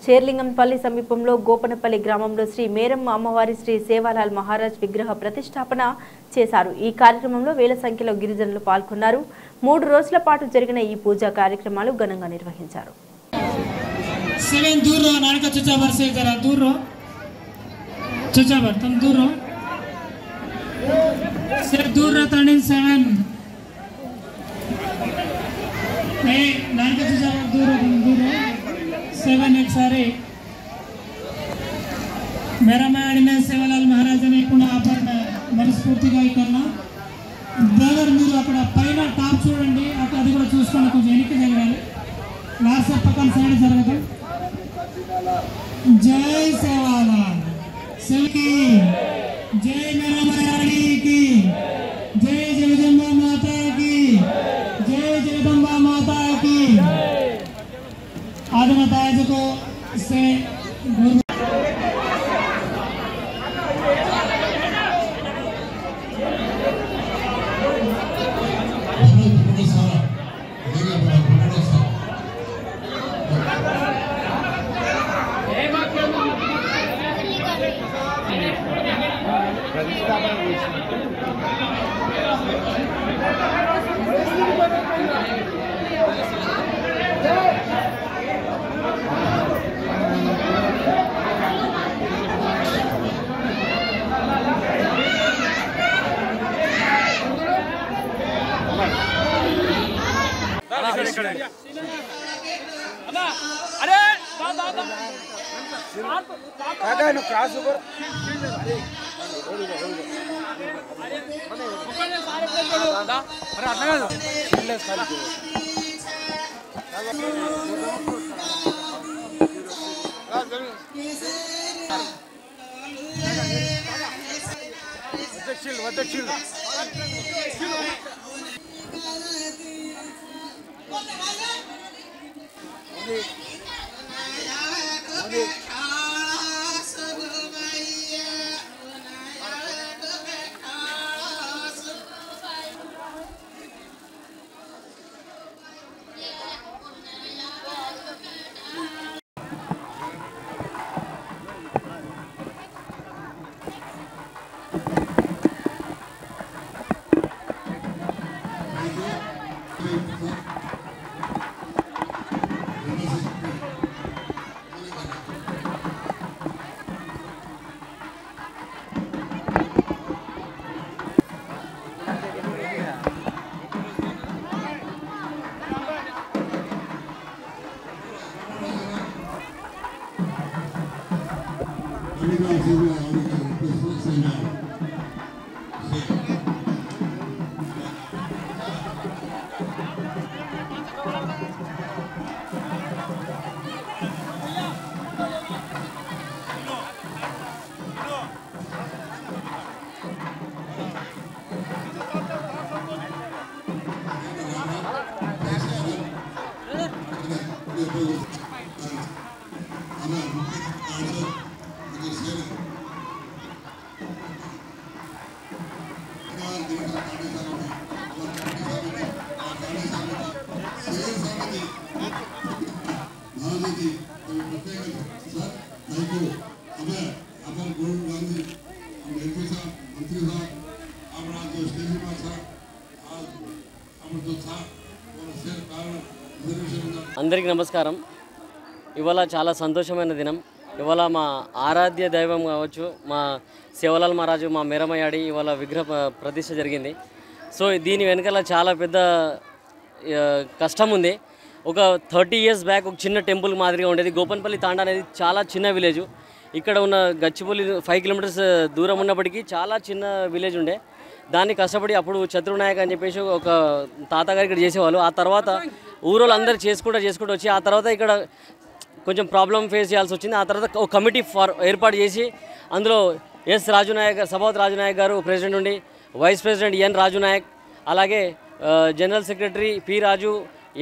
షేర్లింగంపల్లి సమీపంలో గోపనపల్లి గ్రామంలో శ్రీ మేరమ్మ అమ్మవారి శ్రీ సేవాలాల్ మహారాజ్ విగ్రహ ప్రతిష్టాపన చేశారు। ఈ కార్యక్రమంలో వేల సంఖ్యలో గిరిజనులు పాల్గొన్నారు। 3 రోజుల పాటు జరిగిన ఈ పూజా కార్యక్రమాలు ఘనంగా నిర్వహించారు। एक सारे मेरा मैं आड़ने सेवालाल महाराज ने मनस्फूर्तिगा करना ब्रदर अక్కడ పైన టాప్ చూడండి అది కూడా చూసుకొని కొంచెం వెనక్కి జరగాలి లాస్ట్ పక్కన సైడ్ జరగదు జై సేవాలాల్ సేవకి జై मेरा मयाड़ी की जय जगदम्बा माता की जय जगदम्बा माता की आज बताया को से अरे काका नु क्रॉस ओवर अरे అట్లా కాదు చిల్లెస్ కాదు వద్ద చిల్ అందరికీ నమస్కారం। ఇవాళ చాలా సంతోషమైన దినం। ఇవాళ మా ఆరాధ్య దైవం కావచ్చు మా సేవాలాల్ మహారాజు మా మేరమయాడి ఇవాళ విగ్రహ ప్రతిష్ఠ జరిగింది। సో దీని వెనకాల చాలా పెద్ద కష్టం ఉంది। ఒక 30 years బ్యాక్ ఒక చిన్న టెంపుల్ మాదిరిగా ఉండేది। గోపనపల్లి తాండా అనేది చాలా చిన్న విలేజ్। ఇక్కడ ఉన్న గచ్చిబౌలి 5 kilometers దూరం ఉన్నప్పటికీ చాలా చిన్న విలేజ్ ఉండే। దాన్ని కష్టపడి అప్పుడు చతుర్నాయక్ అని చెప్పేసి ఒక తాతగారు ఇక్కడ చేసేవాళ్ళు। ఆ తర్వాత ఊరోళ్ళు అందరూ చేసుకుంటూ వచ్చి ఆ తర్వాత ఇక్కడ కొంచెం ప్రాబ్లం ఫేస్ చేయాల్సి వచ్చింది। ఆ తర్వాత ఒక కమిటీ ఏర్పాటు చేసి అందులో ఎస్ రాజునాయక్ సభావత్ రాజునాయక్ గారు ప్రెసిడెంట్ ఉండి, వైస్ ప్రెసిడెంట్ ఎన్ రాజునాయక్, అలాగే జనరల్ సెక్రటరీ పి రాజు,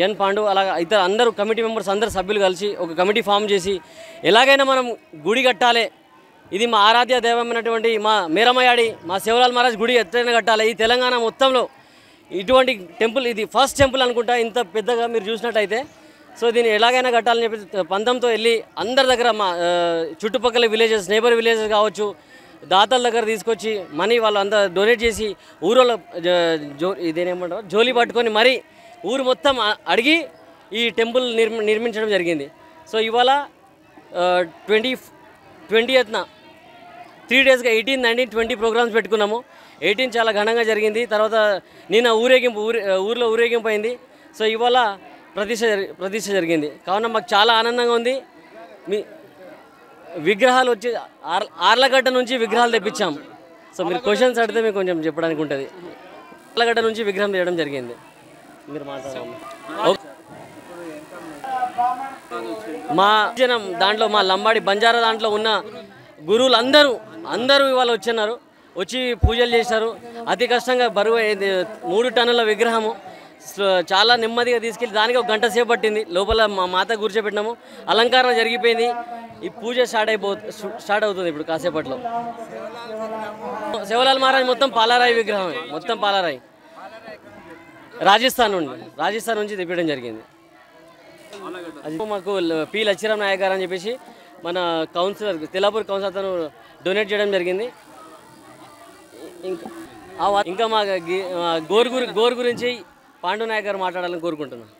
ఎన్ పాండు, అలా ఇతర అందరూ కమిటీ మెంబర్స్ అందరు సభ్యులు కలిసి ఒక కమిటీ ఫామ్ చేసి ఎలాగైనా మనం గుడి కట్టాలి, ఇది మా ఆరాధ్య దైవమైనటువంటి మా మేరమయాడి మా సేవాలాల్ మహారాజ్ గుడి ఎత్తైన కట్టాలి। ఈ తెలంగాణ మొత్తంలో ఇటువంటి టెంపుల్ ఇది ఫస్ట్ టెంపుల్ అనుకుంటా ఇంత పెద్దగా మీరు చూసినట్టయితే। సో దీన్ని ఎలాగైనా కట్టాలని చెప్పి పంతంతో వెళ్ళి అందరి దగ్గర మా చుట్టుపక్కల విలేజెస్ నేబర్ విలేజెస్ కావచ్చు దాతల దగ్గర తీసుకొచ్చి మనీ వాళ్ళు అంతా డొనేట్ చేసి ఊరిలో ఇదేనేమంటారు జోలి పట్టుకొని మరీ ఊరు మొత్తం అడిగి ఈ టెంపుల్ నిర్మించడం జరిగింది. సో ఇవాళ 20th 3 daysగా 18, 19, 20 ప్రోగ్రామ్స్ పెట్టుకున్నాము. 18 చాలా జరిగింది. తర్వాత నిన్న ఊర్లో ఊరేగింపు అయింది. సో ఇవాళ ప్రతిష్ఠ జరిగింది. కావున మాకు చాలా ఆనందంగా ఉంది. మీ విగ్రహాలు వచ్చి ఆర్లగడ్డ నుంచి విగ్రహాలు తెప్పించాం. సో మీరు క్వశ్చన్స్ అడిగితే మీకు కొంచెం చెప్పడానికి ఉంటుంది. ఆర్లగడ్డ నుంచి విగ్రహం చేయడం జరిగింది. మీరు మాట్లాడాలి. మా జనం దాంట్లో మా లంబాడి బంజారా దాంట్లో ఉన్న గురువులు అందరూ ఇవాళ వచ్చి పూజలు చేశారు. అతి కష్టంగా బరువు 3 టన్నుల విగ్రహము చాలా నెమ్మదిగా తీసుకెళ్ళి దానికి 1 గంట సేపు పట్టింది. లోపల మా మాత కూర్చోబెట్టినాము. అలంకారం జరిగిపోయింది. ఈ పూజ స్టార్ట్ అవుతుంది ఇప్పుడు కాసేపట్లో. సేవలాల్ మహారాజ్ మొత్తం పాలరాయి విగ్రహమే, మొత్తం పాలరాయి. రాజస్థాన్ నుంచి తెప్పించడం జరిగింది. అది మాకు పి లచ్చిరామ్ నాయక్ గారు అని చెప్పేసి మన కౌన్సిలర్ తెలాపూర్ కౌన్సిలర్ అతను డొనేట్ చేయడం జరిగింది. ఇంకా మా గోర్ గురించి పాండు నాయక్ గారు మాట్లాడాలని కోరుకుంటున్నాను.